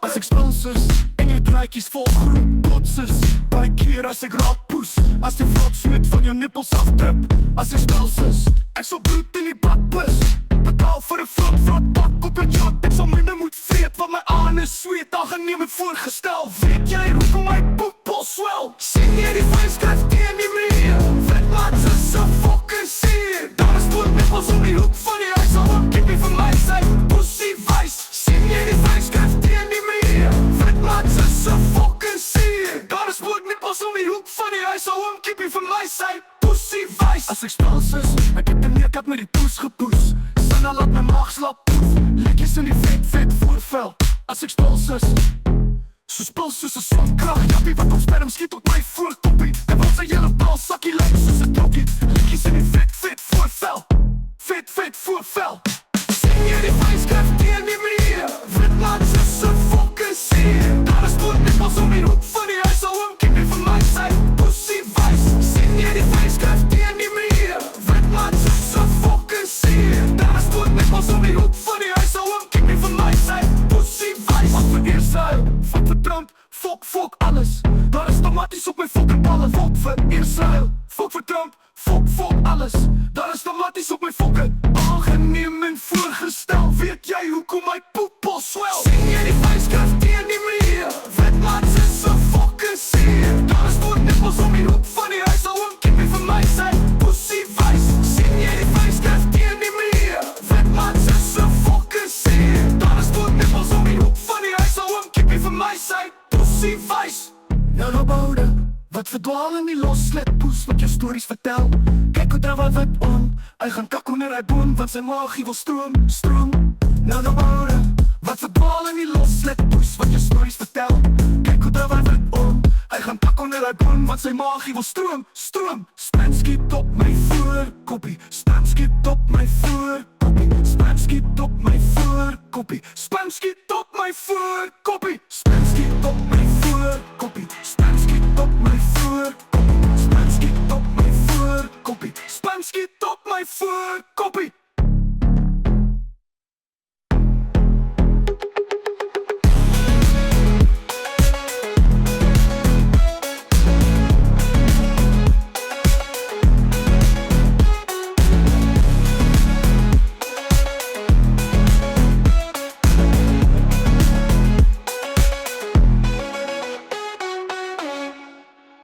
as ek spans is en jou draadjies vol groen plots is. Baie keer as ek raak poes, as die vlotsmit van jou nippels aftrip. As ek spans is, ek sal bloed in die bak pis. Betaal vir 'n vrot pak op 'n job. Ek sal minder moet vreet, want my anus sweet aangeneem en voorgestel. Weet jy hoekom my poepel swel? Sien jy die vuilskryf teen die muur? Vetmats is so fucking seer. Daar is dood nippels om die hoek van die huis. Al 'n kippie vir my sy pussy wys. Sien jy die vuilskryf teen die muur? Vetmats is so fucking seer. Daar is dood nippels om die hoek van die huis. Al 'n kippie vir my sy pussy wys. As ek spels is, ek het 'n neerkat met die poes gepoes. Dan laat my maag slap poef. Lekkies in die vet voorvel. As ek spels is, so spels soos 'n swamkrag. Jappie wat op sperm skiet op my voorkoppie. En wat sy hele bal sakkie lyk soos 'n tokkie. Lekkies in die vet voorvel. Vet voorvel. Sien jy die vuilskryf teen die muur? Vetmats is so fucking seer. Daar is dood nippels om die hoek van die huis. Al 'n kippie vir my sy pussy wys. Sien jy die vuilskryf teen die muur? Vetmats is so fucking seer. Nippels om die hoek van die huis. Al 'n kippie vir my sy pussy wys. Wat vir Israel, wat vir Trump, fok alles. Daar is tomaties op my fucking ballen. Fok vir Israel, fok vir Trump, fok alles. Daar is tomaties op my fucking aangeneem en voorgestel. Weet jy hoekom my poepel swel? Sien jy die vuilskryf teen die muur? Vetmats is so fucking seer. Daar is dood nippels om die hoek van die huis. Al 'n kippie vir my sy pussy wys. Sien jy die vuilskryf teen die muur? Vetmats is so fucking seer. Daar is dood nippels om die hoek van die huis. Al 'n kippie vir my sy pussy wys. Nou nou boude, wat verdwaal in die losslet poes wat jou stories vertel. Kyk hoe draai wat om, hy gaan kak onder hy boom, want sy maagie wil stroom. Nou nou boude, wat verdwaal in die losslet poes wat jou stories vertel. Kyk hoe draai wat om, hy gaan kak onder hy boom, want sy maagie wil stroom. Spam skiet op my voorkoppie, spam skiet op my voorkoppie, spam skiet op my voorkoppie, spam skiet op my voorkoppie, spam skiet op my voorkoppie, spam skiet op my voorkoppie, spam skiet op my voorkoppie, spam skiet op my voorkoppie.